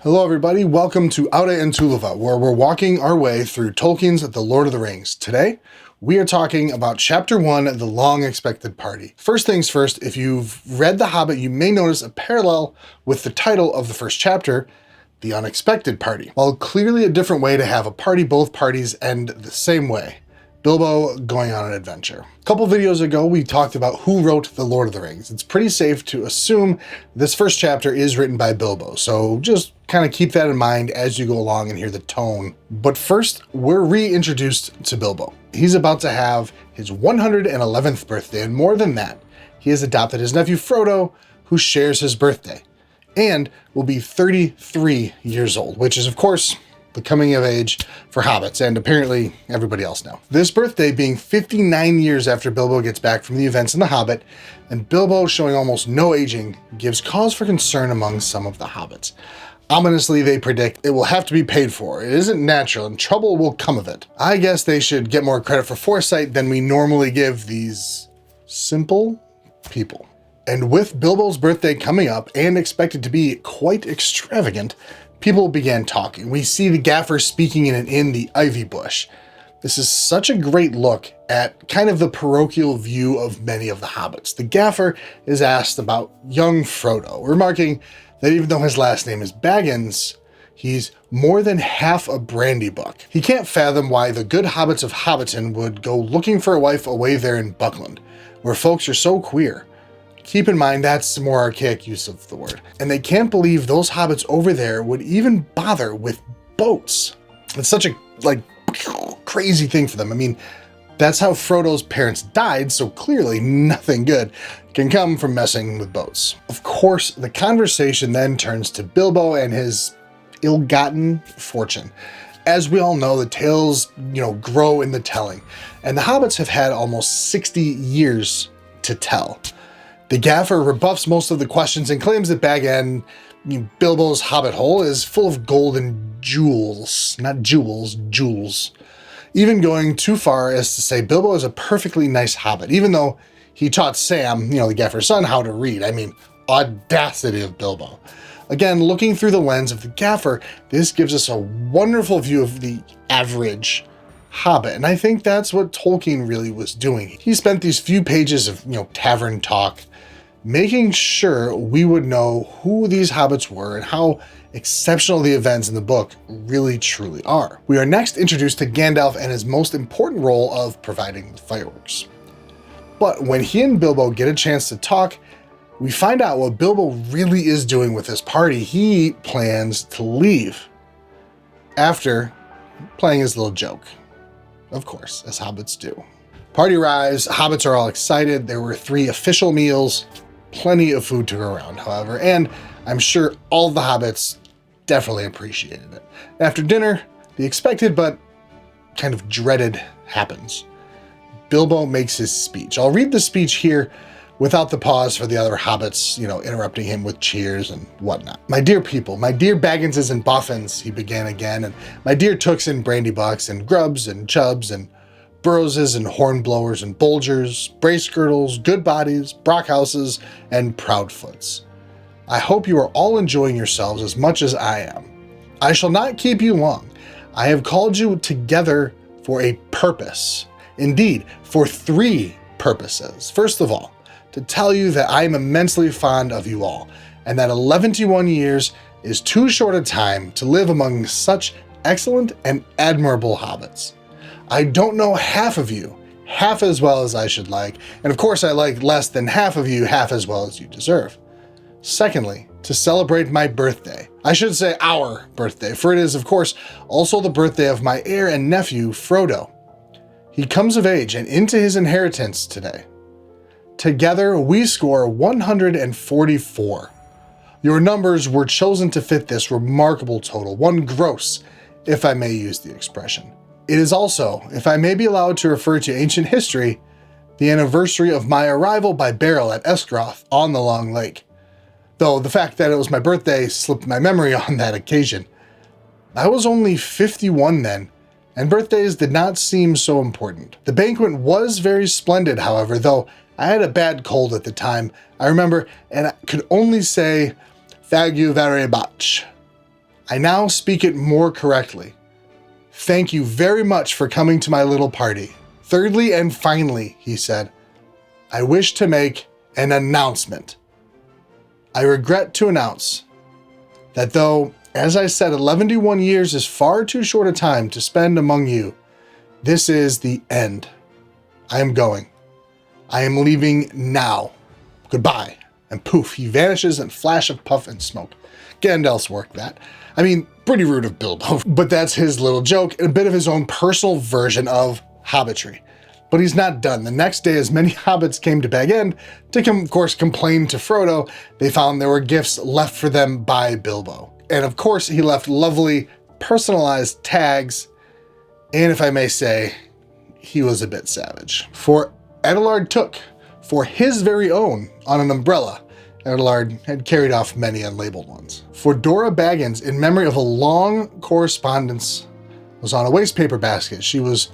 Hello everybody, welcome to Aude and Tuluva, where we're walking our way through Tolkien's The Lord of the Rings. Today, we are talking about Chapter 1, The Long Expected Party. First things first, if you've read The Hobbit, you may notice a parallel with the title of the first chapter, The Unexpected Party. While clearly a different way to have a party, both parties end the same way. Bilbo going on an adventure. A couple videos ago, we talked about who wrote The Lord of the Rings. It's pretty safe to assume this first chapter is written by Bilbo, so just kind of keep that in mind as you go along and hear the tone. But first, we're reintroduced to Bilbo. He's about to have his 111th birthday, and more than that, he has adopted his nephew Frodo, who shares his birthday, and will be 33 years old, which is, of course, the coming of age for hobbits, and apparently everybody else now. This birthday being 59 years after Bilbo gets back from the events in The Hobbit, and Bilbo showing almost no aging gives cause for concern among some of the hobbits. Ominously, they predict it will have to be paid for. It isn't natural, and trouble will come of it. I guess they should get more credit for foresight than we normally give these simple people. And with Bilbo's birthday coming up and expected to be quite extravagant, people began talking. We see the gaffer speaking in an inn, the Ivy Bush. This is such a great look at kind of the parochial view of many of the hobbits. The gaffer is asked about young Frodo, remarking that even though his last name is Baggins, he's more than half a brandy buck. He can't fathom why the good hobbits of Hobbiton would go looking for a wife away there in Buckland, where folks are so queer. Keep in mind, that's a more archaic use of the word. And they can't believe those hobbits over there would even bother with boats. It's such a, crazy thing for them. I mean, that's how Frodo's parents died, so clearly nothing good can come from messing with boats. Of course, the conversation then turns to Bilbo and his ill-gotten fortune. As we all know, the tales, grow in the telling, and the hobbits have had almost 60 years to tell. The gaffer rebuffs most of the questions and claims that Bag End, Bilbo's hobbit hole, is full of gold and jewels. Not jewels, jewels. Even going too far as to say Bilbo is a perfectly nice hobbit, even though he taught Sam, the gaffer's son, how to read. I mean, audacity of Bilbo. Again, looking through the lens of the gaffer, this gives us a wonderful view of the average hobbit, and I think that's what Tolkien really was doing. He spent these few pages of, tavern talk, making sure we would know who these hobbits were and how exceptional the events in the book really truly are. We are next introduced to Gandalf and his most important role of providing the fireworks. But when he and Bilbo get a chance to talk, we find out what Bilbo really is doing with this party. He plans to leave after playing his little joke. Of course, as hobbits do. Party arrives, hobbits are all excited. There were 3 official meals, plenty of food to go around, however, and I'm sure all the hobbits definitely appreciated it. After dinner, the expected but kind of dreaded happens. Bilbo makes his speech. I'll read the speech here without the pause for the other hobbits, interrupting him with cheers and whatnot. "My dear people, my dear Bagginses and Boffins," he began again, "and my dear Tooks and Brandybucks and Grubbs and Chubbs and Burrowses and Hornblowers and Bolgers, Bracegirdles, Goodbodies, Brockhouses, and Proudfoots. I hope you are all enjoying yourselves as much as I am. I shall not keep you long. I have called you together for a purpose. Indeed, for 3 purposes. First of all, to tell you that I am immensely fond of you all, and that 11 years is too short a time to live among such excellent and admirable hobbits. I don't know half of you, half as well as I should like, and of course I like less than half of you half as well as you deserve. Secondly, to celebrate my birthday. I should say our birthday, for it is, of course, also the birthday of my heir and nephew, Frodo. He comes of age and into his inheritance today. Together, we score 144. Your numbers were chosen to fit this remarkable total, one gross, if I may use the expression. It is also, if I may be allowed to refer to ancient history, the anniversary of my arrival by barrel at Esgaroth on the Long Lake. Though the fact that it was my birthday slipped my memory on that occasion. I was only 51 then, and birthdays did not seem so important. The banquet was very splendid, however, though I had a bad cold at the time, I remember, and I could only say, "Thank you very much." I now speak it more correctly. Thank you very much for coming to my little party. Thirdly and finally, he said, I wish to make an announcement. I regret to announce that though, as I said, 11 years is far too short a time to spend among you, this is the end. I am going. I am leaving now. Goodbye. And poof, he vanishes in a flash of puff and smoke. Gandalf's work, that. I mean, pretty rude of Bilbo, but that's his little joke and a bit of his own personal version of hobbitry. But he's not done. The next day, as many hobbits came to Bag End to, of course, complain to Frodo, they found there were gifts left for them by Bilbo. And of course, he left lovely, personalized tags. And if I may say, he was a bit savage. For Edelard took, for his very own, on an umbrella. Edelard had carried off many unlabeled ones. For Dora Baggins, in memory of a long correspondence, was on a wastepaper basket. She was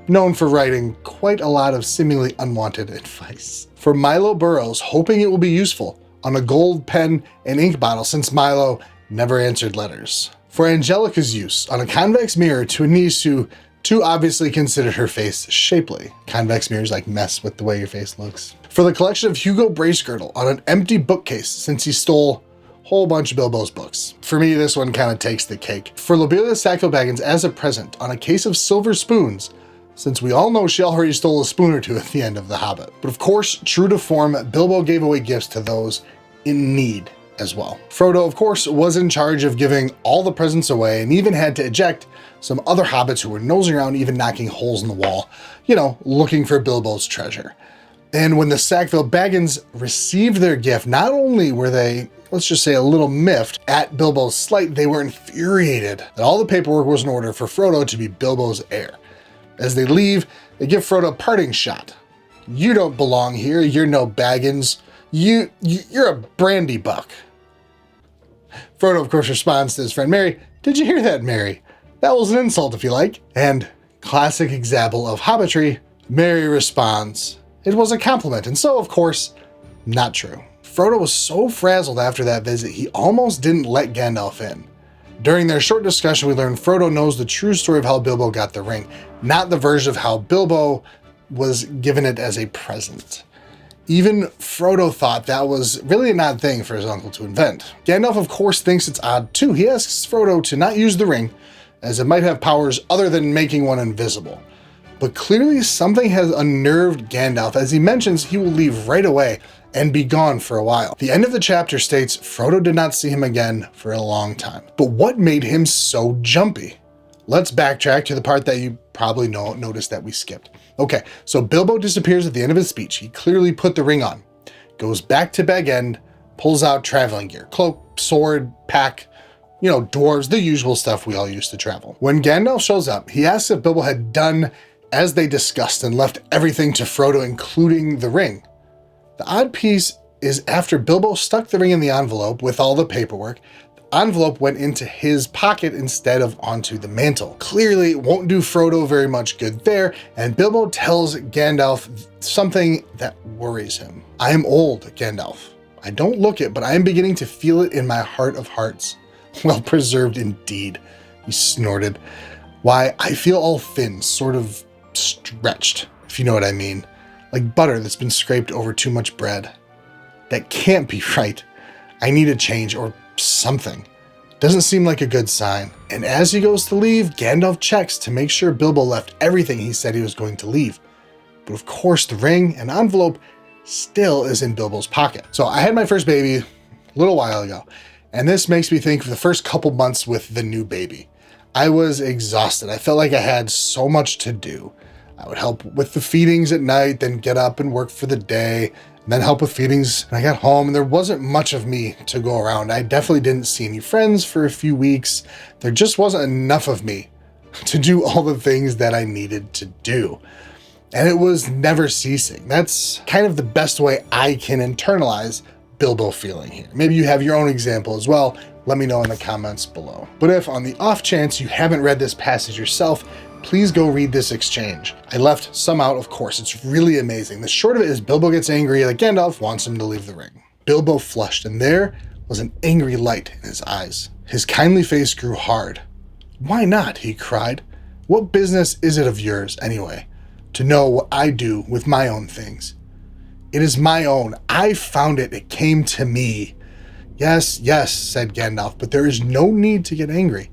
known for writing quite a lot of seemingly unwanted advice. For Milo Burrows, hoping it will be useful, on a gold pen and ink bottle, since Milo never answered letters. For Angelica's use, on a convex mirror to a niece who too obviously considered her face shapely. Convex mirrors like mess with the way your face looks. For the collection of Hugo Bracegirdle on an empty bookcase, since he stole a whole bunch of Bilbo's books. For me, this one kind of takes the cake. For Lobelia Sackville-Baggins as a present on a case of silver spoons, since we all know she already stole a spoon or two at the end of The Hobbit. But of course, true to form, Bilbo gave away gifts to those in need as well. Frodo, of course, was in charge of giving all the presents away and even had to eject some other hobbits who were nosing around, even knocking holes in the wall, you know, looking for Bilbo's treasure. And when the Sackville-Baggins received their gift, not only were they, let's just say, a little miffed at Bilbo's slight, they were infuriated that all the paperwork was in order for Frodo to be Bilbo's heir. As they leave, they give Frodo a parting shot. You don't belong here, you're no Baggins. You're a brandy buck. Frodo, of course, responds to his friend Merry, did you hear that, Merry? That was an insult, if you like. And classic example of hobbitry, Merry responds, it was a compliment, and so, of course, not true. Frodo was so frazzled after that visit, he almost didn't let Gandalf in. During their short discussion, we learned Frodo knows the true story of how Bilbo got the ring, not the version of how Bilbo was given it as a present. Even Frodo thought that was really an odd thing for his uncle to invent. Gandalf, of course, thinks it's odd too. He asks Frodo to not use the ring, as it might have powers other than making one invisible. But clearly something has unnerved Gandalf, as he mentions he will leave right away and be gone for a while. The end of the chapter states Frodo did not see him again for a long time. But what made him so jumpy? Let's backtrack to the part that you probably noticed that we skipped. Okay, so Bilbo disappears at the end of his speech. He clearly put the ring on, goes back to Bag End, pulls out traveling gear, cloak, sword, pack, you know, dwarves, the usual stuff we all use to travel. When Gandalf shows up, he asks if Bilbo had done as they discussed and left everything to Frodo, including the ring. The odd piece is after Bilbo stuck the ring in the envelope with all the paperwork, the envelope went into his pocket instead of onto the mantle. Clearly, it won't do Frodo very much good there, and Bilbo tells Gandalf something that worries him. I am old, Gandalf. I don't look it, but I am beginning to feel it in my heart of hearts. Well preserved indeed, he snorted. Why, I feel all thin, sort of stretched, if you know what I mean. Like butter that's been scraped over too much bread. That can't be right. I need a change or something. Doesn't seem like a good sign. And as he goes to leave, Gandalf checks to make sure Bilbo left everything he said he was going to leave. But of course, the ring and envelope still is in Bilbo's pocket. So I had my first baby a little while ago, and this makes me think of the first couple months with the new baby. I was exhausted. I felt like I had so much to do. I would help with the feedings at night, then get up and work for the day, and then help with feedings when I got home, and there wasn't much of me to go around. I definitely didn't see any friends for a few weeks. There just wasn't enough of me to do all the things that I needed to do. And it was never ceasing. That's kind of the best way I can internalize Bilbo feeling here. Maybe you have your own example as well. Let me know in the comments below. But if on the off chance you haven't read this passage yourself, please go read this exchange. I left some out, of course. It's really amazing. The short of it is Bilbo gets angry that Gandalf wants him to leave the ring. Bilbo flushed, and there, was an angry light in his eyes. His kindly face grew hard. "Why not?" he cried. "What business is it of yours, anyway, to know what I do with my own things? It is my own. I found it. It came to me." "Yes, yes," said Gandalf, "but there is no need to get angry."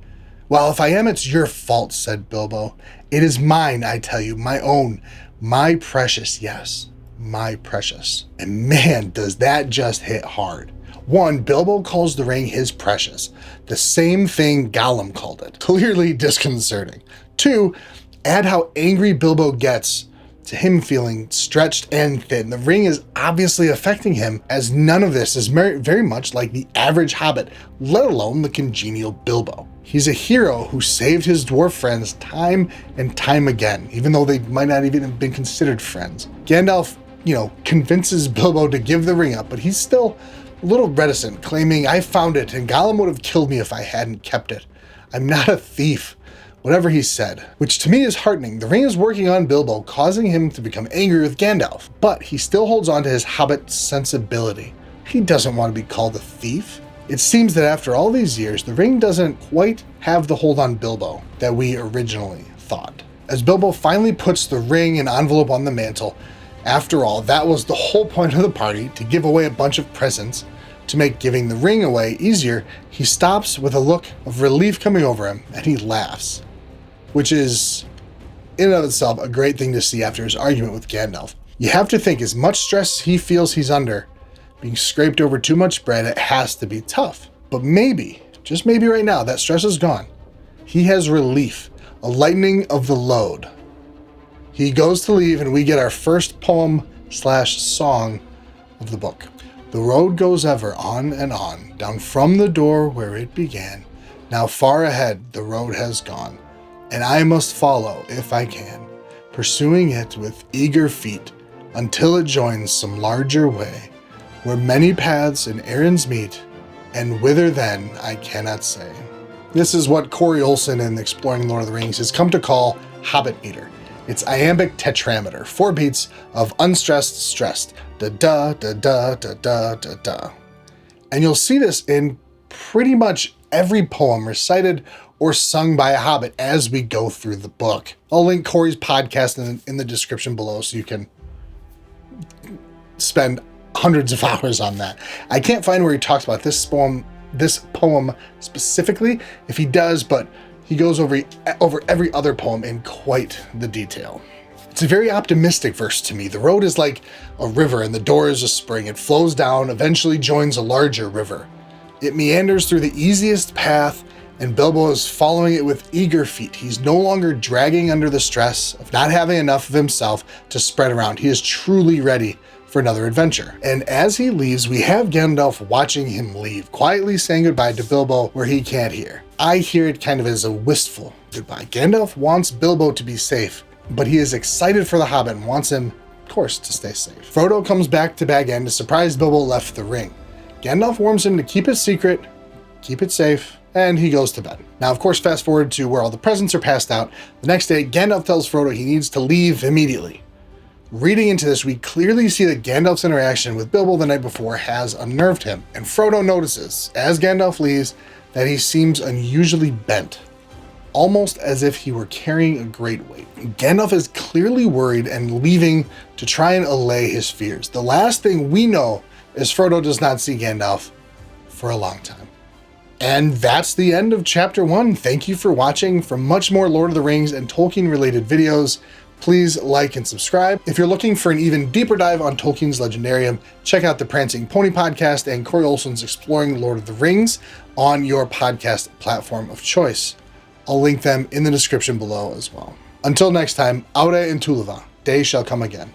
"Well, if I am, it's your fault," said Bilbo. "It is mine, I tell you, my own, my precious, yes, my precious." And man, does that just hit hard. One, Bilbo calls the ring his precious, the same thing Gollum called it. Clearly disconcerting. Two, add how angry Bilbo gets to him feeling stretched and thin. The ring is obviously affecting him, as none of this is very much like the average hobbit, let alone the congenial Bilbo. He's a hero who saved his dwarf friends time and time again, even though they might not even have been considered friends. Gandalf, convinces Bilbo to give the ring up, but he's still a little reticent, claiming, "I found it, and Gollum would have killed me if I hadn't kept it. I'm not a thief." Whatever he said, which to me is heartening. The ring is working on Bilbo, causing him to become angry with Gandalf, but he still holds on to his hobbit sensibility. He doesn't want to be called a thief. It seems that after all these years, the ring doesn't quite have the hold on Bilbo that we originally thought. As Bilbo finally puts the ring and envelope on the mantle, after all, that was the whole point of the party, to give away a bunch of presents. To make giving the ring away easier, he stops with a look of relief coming over him, and he laughs. Which is, in and of itself, a great thing to see after his argument with Gandalf. You have to think, as much stress he feels he's under, being scraped over too much bread, it has to be tough. But maybe, just maybe right now, that stress is gone. He has relief, a lightening of the load. He goes to leave, and we get our first poem/song of the book. "The road goes ever on and on, down from the door where it began. Now far ahead the road has gone, and I must follow if I can, pursuing it with eager feet, until it joins some larger way, where many paths and errands meet, and whither then I cannot say." This is what Corey Olsen in Exploring Lord of the Rings has come to call Hobbit meter. It's iambic tetrameter, 4 beats of unstressed, stressed, da-da, da-da, da-da, da-da. And you'll see this in pretty much every poem recited or sung by a hobbit as we go through the book. I'll link Corey's podcast in the description below so you can spend hundreds of hours on that. I can't find where he talks about this poem specifically. If he does, but he goes over every other poem in quite the detail. It's a very optimistic verse to me. The road is like a river and the door is a spring. It flows down, eventually joins a larger river. It meanders through the easiest path, and Bilbo is following it with eager feet. He's no longer dragging under the stress of not having enough of himself to spread around. He is truly ready for another adventure. And as he leaves, we have Gandalf watching him leave, quietly saying goodbye to Bilbo where he can't hear. I hear it kind of as a wistful goodbye. Gandalf wants Bilbo to be safe, but he is excited for the Hobbit and wants him, of course, to stay safe. Frodo comes back to Bag End to surprise Bilbo left the ring. Gandalf warns him to keep it secret, keep it safe, and he goes to bed. Now, of course, fast forward to where all the presents are passed out. The next day, Gandalf tells Frodo he needs to leave immediately. Reading into this, we clearly see that Gandalf's interaction with Bilbo the night before has unnerved him, and Frodo notices, as Gandalf leaves, that he seems unusually bent, almost as if he were carrying a great weight. Gandalf is clearly worried and leaving to try and allay his fears. The last thing we know is Frodo does not see Gandalf for a long time. And that's the end of Chapter 1. Thank you for watching. For much more Lord of the Rings and Tolkien-related videos, please like and subscribe. If you're looking for an even deeper dive on Tolkien's Legendarium, check out the Prancing Pony podcast and Corey Olsen's Exploring Lord of the Rings on your podcast platform of choice. I'll link them in the description below as well. Until next time, Aure and Tulava, day shall come again.